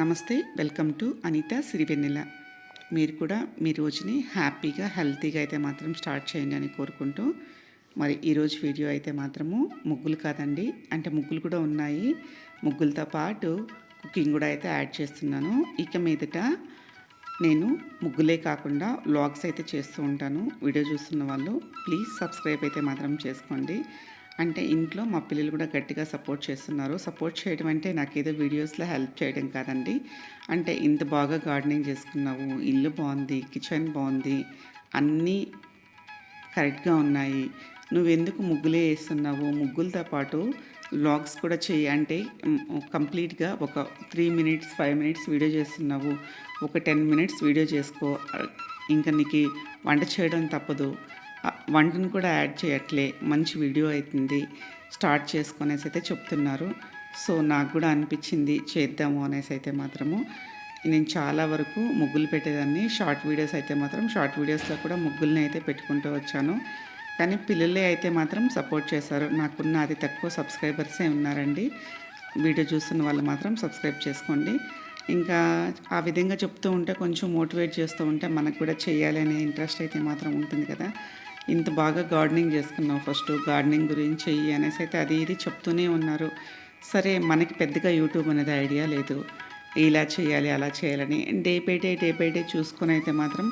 నమస్తే, welcome to Anitha Sirivennela. మీరు కూడా మీ రోజుని హ్యాపీగా హెల్తీగా అయితే మాత్రం స్టార్ట్ చేయండి అని కోరుకుంటూ, మరి ఈరోజు వీడియో అయితే మాత్రము ముగ్గులు కాదండి, అంటే ముగ్గులు కూడా ఉన్నాయి, ముగ్గులతో పాటు కుకింగ్ కూడా అయితే యాడ్ చేస్తున్నాను. ఇక మీదట నేను ముగ్గులే కాకుండా వ్లాగ్స్ అయితే చేస్తూ ఉంటాను. వీడియో చూస్తున్న వాళ్ళు ప్లీజ్ సబ్స్క్రైబ్ అయితే మాత్రం చేసుకోండి. అంటే ఇంట్లో మా పిల్లలు కూడా గట్టిగా సపోర్ట్ చేస్తున్నారు. సపోర్ట్ చేయడం అంటే నాకేదో వీడియోస్లో హెల్ప్ చేయడం కాదండి, అంటే ఇంత బాగా గార్డెనింగ్ చేసుకున్నావు, ఇల్లు బాగుంది, కిచెన్ బాగుంది, అన్నీ కరెక్ట్గా ఉన్నాయి, నువ్వెందుకు ముగ్గులే వేస్తున్నావు, ముగ్గులతో పాటు వ్లాగ్స్ కూడా చేయి అంటే కంప్లీట్గా ఒక 3 మినిట్స్ 5 మినిట్స్ వీడియో చేస్తున్నావు, ఒక 10 మినిట్స్ వీడియో చేసుకో, ఇంకా నీకు వంట చేయడం తప్పదు, వంటను కూడా యాడ్ చేయట్లే, మంచి వీడియో అవుతుంది, స్టార్ట్ చేసుకునేసి అయితే చెప్తున్నారు. సో నాకు కూడా అనిపించింది చేద్దాము అనేసి అయితే మాత్రము నేను చాలా వరకు ముగ్గులు పెట్టేదాన్ని. షార్ట్ వీడియోస్ అయితే మాత్రం షార్ట్ వీడియోస్లో కూడా ముగ్గుల్ని అయితే పెట్టుకుంటూ వచ్చాను. కానీ పిల్లలే అయితే మాత్రం సపోర్ట్ చేశారు. నాకున్న అతి తక్కువ సబ్స్క్రైబర్సే ఉన్నారండి. వీడియో చూస్తున్న వాళ్ళు మాత్రం సబ్స్క్రైబ్ చేసుకోండి. ఇంకా ఆ విధంగా చెప్తూ ఉంటే కొంచెం మోటివేట్ చేస్తూ ఉంటే మనకు కూడా చేయాలి అనే ఇంట్రెస్ట్ అయితే మాత్రం ఉంటుంది కదా. ఇంత బాగా గార్డెనింగ్ చేసుకున్నావు, ఫస్ట్ గార్డెనింగ్ గురించి చెయ్యి అనేసి అయితే అది ఇది చెప్తూనే ఉన్నారు. సరే, మనకి పెద్దగా యూట్యూబ్ అనేది ఐడియా లేదు, ఇలా చేయాలి అలా చేయాలని డే బై డే చూసుకొని అయితే మాత్రం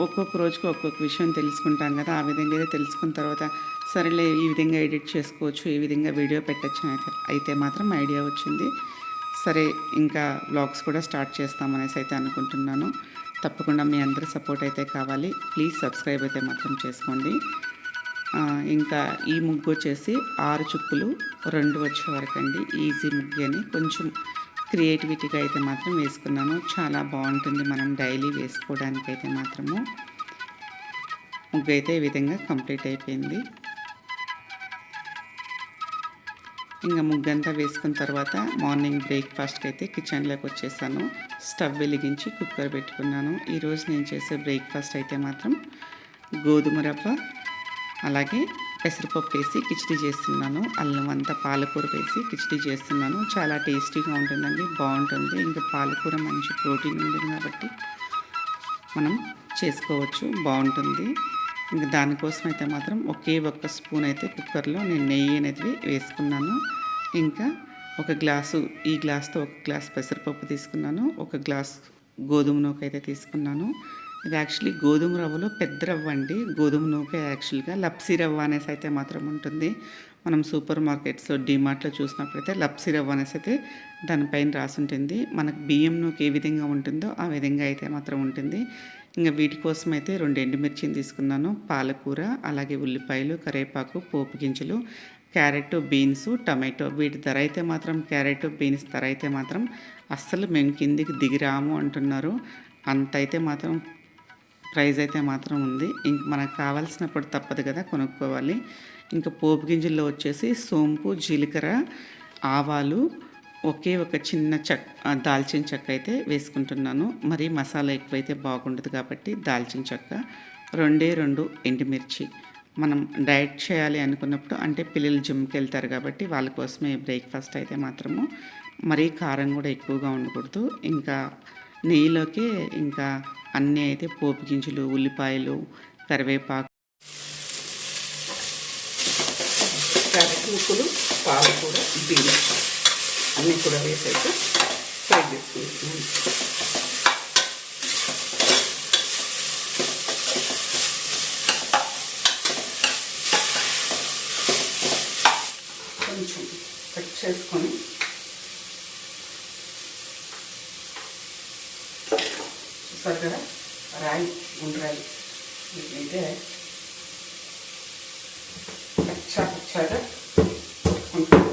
ఒక్కొక్క రోజుకి ఒక్కొక్క విషయం తెలుసుకుంటాం కదా. ఆ విధంగా అయితే తెలుసుకున్న తర్వాత సరేలే ఈ విధంగా ఎడిట్ చేసుకోవచ్చు, ఈ విధంగా వీడియో పెట్టచ్చు అయితే మాత్రం ఐడియా వచ్చింది. సరే, ఇంకా వ్లాగ్స్ కూడా స్టార్ట్ చేస్తామనేసి అయితే అనుకుంటున్నాను. తప్పకుండా మీ అందరి సపోర్ట్ అయితే కావాలి. ప్లీజ్ సబ్స్క్రైబ్ అయితే మాత్రం చేసుకోండి. ఇంకా ఈ ముగ్గు వచ్చేసి 6 చుక్కులు 2 వచ్చే వరకు అండి. ఈజీ ముగ్గు అని కొంచెం క్రియేటివిటీగా అయితే మాత్రం వేసుకున్నాను. చాలా బాగుంటుంది మనం డైలీ వేసుకోవడానికి అయితే మాత్రము. ముగ్గు అయితే ఈ విధంగా కంప్లీట్ అయిపోయింది. ఇంకా ముగ్గంతా వేసుకున్న తర్వాత మార్నింగ్ బ్రేక్ఫాస్ట్కి అయితే కిచెన్లోకి వచ్చేసాను. స్టవ్ వెలిగించి కుక్కర్ పెట్టుకున్నాను. ఈరోజు నేను చేసే బ్రేక్ఫాస్ట్ అయితే మాత్రం గోధుమ రవ్వ అలాగే పెసరపప్పు వేసి కిచిడి చేస్తున్నాను. అల్లం అంతా పాలకూర వేసి కిచిడి చేస్తున్నాను. చాలా టేస్టీగా ఉంటుందండి, బాగుంటుంది. ఇంకా పాలకూర మంచి ప్రోటీన్ ఉంటుంది కాబట్టి మనం చేసుకోవచ్చు, బాగుంటుంది. ఇంకా దానికోసం అయితే మాత్రం ఒకే ఒక్క స్పూన్ అయితే కుక్కర్లో నేను నెయ్యి అనేది వేసుకున్నాను. ఇంకా ఒక గ్లాసు, ఈ గ్లాస్తో ఒక గ్లాస్ పెసరపప్పు తీసుకున్నాను, ఒక గ్లాస్ గోధుమ నూక అయితే తీసుకున్నాను. ఇది యాక్చువల్లీ గోధుమ రవ్వలో పెద్ద రవ్వ అండి, గోధుమ నూక యాక్చువల్గా లప్సీ రవ్వ అనేసి అయితే మాత్రం ఉంటుంది. మనం సూపర్ మార్కెట్స్లో డిమార్ట్లో చూసినప్పుడైతే లప్సీ రవ్వ అనేసి అయితే దానిపైన రాసి ఉంటుంది. మనకు బియ్యం నూక ఏ విధంగా ఉంటుందో ఆ విధంగా అయితే మాత్రం ఉంటుంది. ఇంకా వీటి కోసం అయితే 2 ఎండుమిర్చిని తీసుకున్నాను, పాలకూర అలాగే ఉల్లిపాయలు, కరివేపాకు, పోపు గింజలు, క్యారెట్, బీన్స్, టమాటో. వీటి ధర అయితే మాత్రం క్యారెట్ బీన్స్ ధర అయితే మాత్రం అస్సలు మేము కిందికి దిగిరాము అంటున్నారు. అంత అయితే మాత్రం ప్రైస్ అయితే మాత్రం ఉంది. ఇంక మనకు కావాల్సినప్పుడు తప్పదు కదా, కొనుక్కోవాలి. ఇంకా పోపు గింజల్లో వచ్చేసి సోంపు, జీలకర్ర, ఆవాలు, ఒకే ఒక చిన్న దాల్చిన చెక్క అయితే వేసుకుంటున్నాను. మరి మసాలా ఎక్కువైతే బాగుండదు కాబట్టి దాల్చిన చెక్క, 2 ఎండుమిర్చి. మనం డైట్ చేయాలి అనుకున్నప్పుడు, అంటే పిల్లలు జిమ్కి వెళ్తారు కాబట్టి వాళ్ళ కోసమే బ్రేక్ఫాస్ట్ అయితే మాత్రము. మరీ కారం కూడా ఎక్కువగా ఉండకూడదు. ఇంకా నెయ్యిలోకి ఇంకా అన్నీ అయితే పోపు గింజలు, ఉల్లిపాయలు, కరివేపాకు, క్యారెట్ ముక్కలు, పాలకూర, బీన్స్ అన్నీ కూడా వేసి అయితే ఫ్రై చేసుకుంటున్నాను. కొంచెం కట్ చేసుకొని చూసారు కదా, రాయి గుండ్రాయి వీటినైతే పచ్చాగా కొట్టుకుంటున్నాను.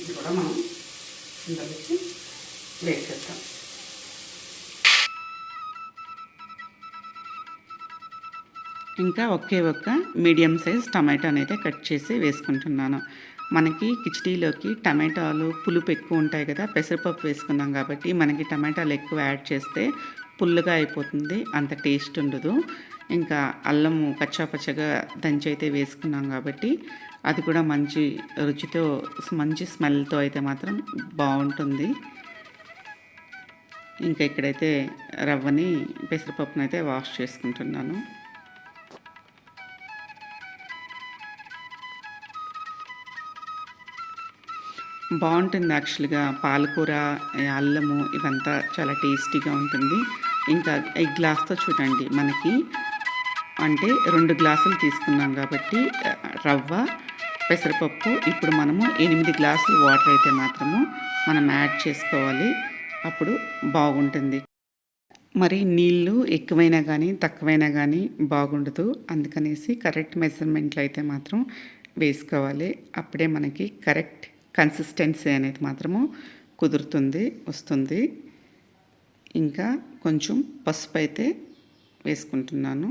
ఇది కూడా మనం ఇందులోకి వేసేద్దాం. ఇంకా ఒకే ఒక్క మీడియం సైజ్ టమాటో అయితే కట్ చేసి వేసుకుంటున్నాను. మనకి కిచిడీలోకి టమాటాలు పులుపు ఎక్కువ ఉంటాయి కదా, పెసరపప్పు వేసుకున్నాం కాబట్టి మనకి టమాటాలు ఎక్కువ యాడ్ చేస్తే పుల్లగా అయిపోతుంది, అంత టేస్ట్ ఉండదు. ఇంకా అల్లము కచ్చాపచ్చగా దంచి అయితే వేసుకున్నాం కాబట్టి అది కూడా మంచి రుచితో మంచి స్మెల్తో అయితే మాత్రం బాగుంటుంది. ఇంకా ఇక్కడైతే రవ్వని పెసరపప్పును అయితే వాష్ చేసుకుంటున్నాను. బాగుంటుంది యాక్చువల్గా పాలకూర, అల్లము ఇవంతా చాలా టేస్టీగా ఉంటుంది. ఇంకా ఈ గ్లాస్తో చూడండి, మనకి అంటే 2 గ్లాసులు తీసుకున్నాం కాబట్టి రవ్వ పెసరపప్పు ఇప్పుడు మనము 8 గ్లాసులు వాటర్ అయితే మాత్రము మనం యాడ్ చేసుకోవాలి, అప్పుడు బాగుంటుంది. మరి నీళ్ళు ఎక్కువైనా కానీ తక్కువైనా కానీ బాగుండదు, అందుకనేసి కరెక్ట్ మెజర్మెంట్లో అయితే మాత్రం వేసుకోవాలి, అప్పుడే మనకి కరెక్ట్ కన్సిస్టెన్సీ అనేది మాత్రము కుదురుతుంది, వస్తుంది. ఇంకా కొంచెం పసుపు అయితే వేసుకుంటున్నాను.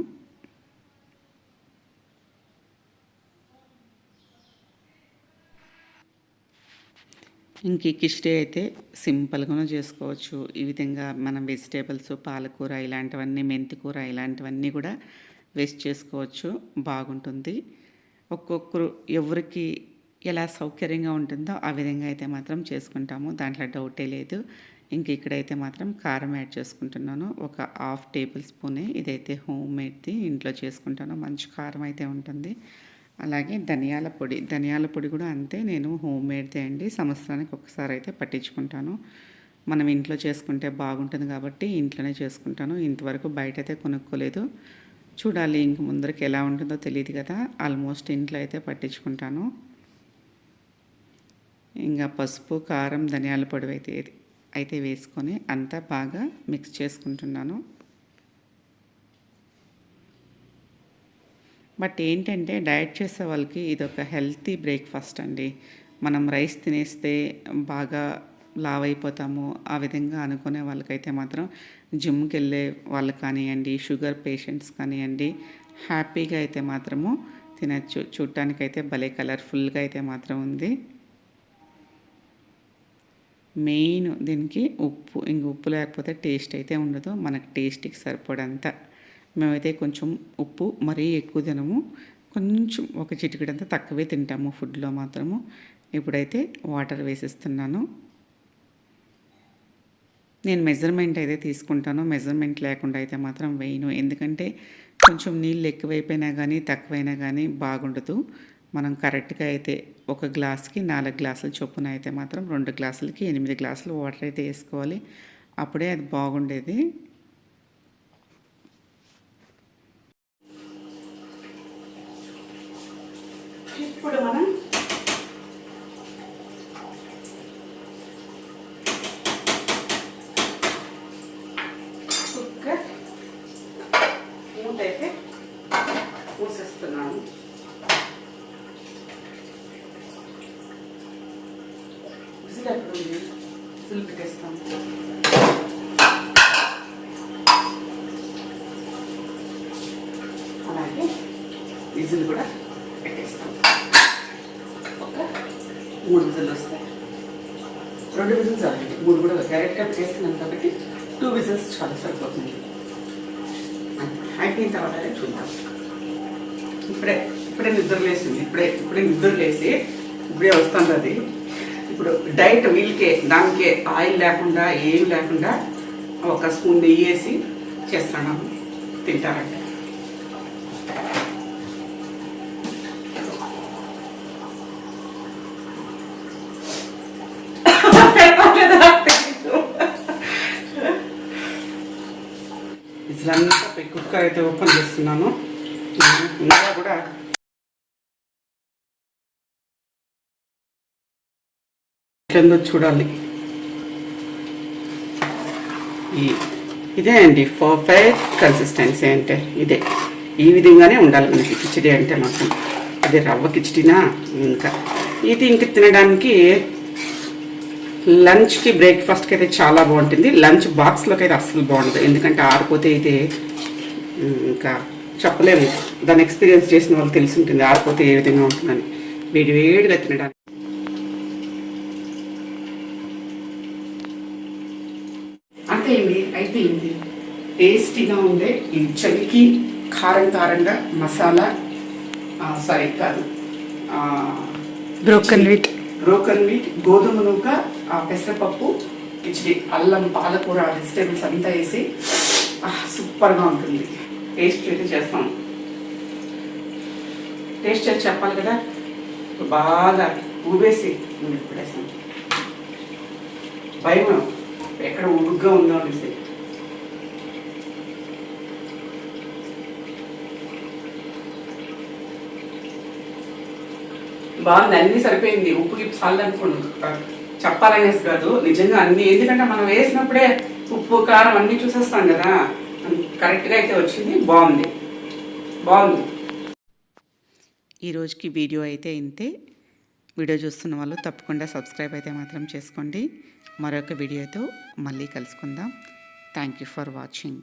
ఇంక ఈ కిచిడి అయితే సింపుల్గానే చేసుకోవచ్చు. ఈ విధంగా మనం వెజిటేబుల్స్, పాలకూర ఇలాంటివన్నీ, మెంతికూర ఇలాంటివన్నీ కూడా వేస్ట్ చేసుకోవచ్చు, బాగుంటుంది. ఒక్కొక్కరు ఎవరికి ఎలా సౌకర్యంగా ఉంటుందో ఆ విధంగా అయితే మాత్రం చేసుకుంటాము, దాంట్లో డౌటే లేదు. ఇంక ఇక్కడైతే మాత్రం కారం యాడ్ చేసుకుంటున్నాను, ఒక 1/2 టేబుల్ స్పూనే. ఇదైతే హోమ్ మేడ్ది, ఇంట్లో చేసుకుంటాను, మంచి కారం అయితే ఉంటుంది. అలాగే ధనియాల పొడి కూడా అంతే, నేను హోమ్ మేడ్దే అండి, సంవత్సరానికి ఒకసారి అయితే పట్టించుకుంటాను. మనం ఇంట్లో చేసుకుంటే బాగుంటుంది కాబట్టి ఇంట్లోనే చేసుకుంటాను, ఇంతవరకు బయట అయితే కొనుక్కోలేదు. చూడాలి ఇంక ముందరికి ఎలా ఉంటుందో తెలియదు కదా, ఆల్మోస్ట్ ఇంట్లో అయితే పట్టించుకుంటాను. ఇంకా పసుపు, కారం, ధనియాల పొడి అయితే వేసుకొని అంతా బాగా మిక్స్ చేసుకుంటున్నాను. బట్ ఏంటంటే డైట్ చేసే వాళ్ళకి ఇదొక హెల్తీ బ్రేక్ఫాస్ట్ అండి. మనం రైస్ తినేస్తే బాగా లావ్ అయిపోతాము ఆ విధంగా అనుకునే వాళ్ళకైతే మాత్రం, జిమ్కి వెళ్ళే వాళ్ళు కానివ్వండి, షుగర్ పేషెంట్స్ కానివ్వండి, హ్యాపీగా అయితే మాత్రము తినచ్చు. చూడటానికైతే భలే కలర్ఫుల్గా అయితే మాత్రం ఉంది. మెయిన్ దీనికి ఉప్పు, ఇంక ఉప్పు లేకపోతే టేస్ట్ అయితే ఉండదు, మనకు టేస్ట్కి సరిపడంత. మేమైతే కొంచెం ఉప్పు మరీ ఎక్కువ తినము, కొంచెం ఒక చిటికెడంతా తక్కువే తింటాము ఫుడ్లో మాత్రము. ఇప్పుడైతే వాటర్ వేసిస్తున్నాను. నేను మెజర్మెంట్ అయితే తీసుకుంటాను, మెజర్మెంట్ లేకుండా అయితే మాత్రం వేయను, ఎందుకంటే కొంచెం నీళ్ళు ఎక్కువైపోయినా కానీ తక్కువైనా కానీ బాగుండదు. మనం కరెక్ట్గా అయితే ఒక గ్లాస్కి 4 గ్లాసుల చొప్పున అయితే మాత్రం 2 గ్లాసులకి 8 గ్లాసులు వాటర్ అయితే వేసుకోవాలి, అప్పుడే అది బాగుండేది. ఇప్పుడు మనం కుక్కర్ మూత అయితే మూసేస్తున్నాను. విజిల్ ఎప్పుడు ఉంది, విజిల్ పెట్టేస్తాము. అలాగే విజిల్ కూడా పెట్టేస్తాం. ఒక 3 విజిల్ వస్తాయి, 2 విజిల్స్ అవ్వండి, 3 కూడా డైరెక్ట్గా పెట్టేస్తున్నాం కాబట్టి 2 విజిల్స్ చాలా సరిపోతుంది. అయిపోయిన తర్వాత చూద్దాం. ఇప్పుడే నిద్రలేసింది, ఇప్పుడే నిద్రలేసి ఇప్పుడే వస్తుంది అది. ఇప్పుడు డైరెక్ట్ వీళ్ళకే దానికే ఆయిల్ లేకుండా ఏం లేకుండా ఒక స్పూన్ నెయ్యి వేసి చేస్తాను, తింటారంటే. ఇట్లంతా కుక్కర్ అయితే ఓపెన్ చేస్తున్నాను. ఇంకా కూడా ఎట్లందో చూడాలి. ఇదే అండి పర్ఫెక్ట్ కన్సిస్టెన్సీ అంటే ఇదే, ఈ విధంగానే ఉండాలి మనకి కిచిడి అంటే మాత్రం. అది రవ్వ కిచిడినా, ఇంకా ఇది ఇంక తినడానికి లంచ్కి బ్రేక్ఫాస్ట్కి అయితే చాలా బాగుంటుంది. లంచ్ బాక్స్లోకి అయితే అస్సలు బాగుండదు, ఎందుకంటే ఆరిపోతే అయితే ఇంకా చెప్పలేము, దాని ఎక్స్పీరియన్స్ చేసిన వాళ్ళు తెలిసి ఉంటుంది ఆరిపోతే ఏ విధంగా ఉంటుందని. వేడివేడిగా తినడానికి అంతే అండి, అయిపోయింది. టేస్టీగా ఉండే ఈ చలికి కారం కారంగా మసాలా సారీ కాదు బ్రోకన్ వీట్ గోధుమ నూక పెసరపప్పు కిచిడి అల్లం పాలకూర వెజిటేబుల్స్ అంతా వేసి సూపర్గా ఉంటుంది. టేస్ట్ అయితే చేస్తాం. టేస్ట్ చేసి చెప్పాలి కదా, బాగా ఊవేసి ఇప్పుడేస్తాం. భయం ఎక్కడ ఉడుగ్గా ఉందో అనేసి. బాగుంది, అన్నీ సరిపోయింది. ఉప్పుకి చాలు అనుకోండి, చెప్పాలనేసి కాదు, నిజంగా అన్నీ. ఎందుకంటే మనం వేసినప్పుడే ఉప్పు కారం అన్నీ చూసేస్తాం కదా, కరెక్ట్గా అయితే వచ్చింది. బాగుంది. ఈ రోజుకి వీడియో అయితే ఇంతే. వీడియో చూస్తున్న వాళ్ళు తప్పకుండా సబ్స్క్రైబ్ అయితే మాత్రం చేసుకోండి. మరొక వీడియోతో మళ్ళీ కలుసుకుందాం. Thank you for watching.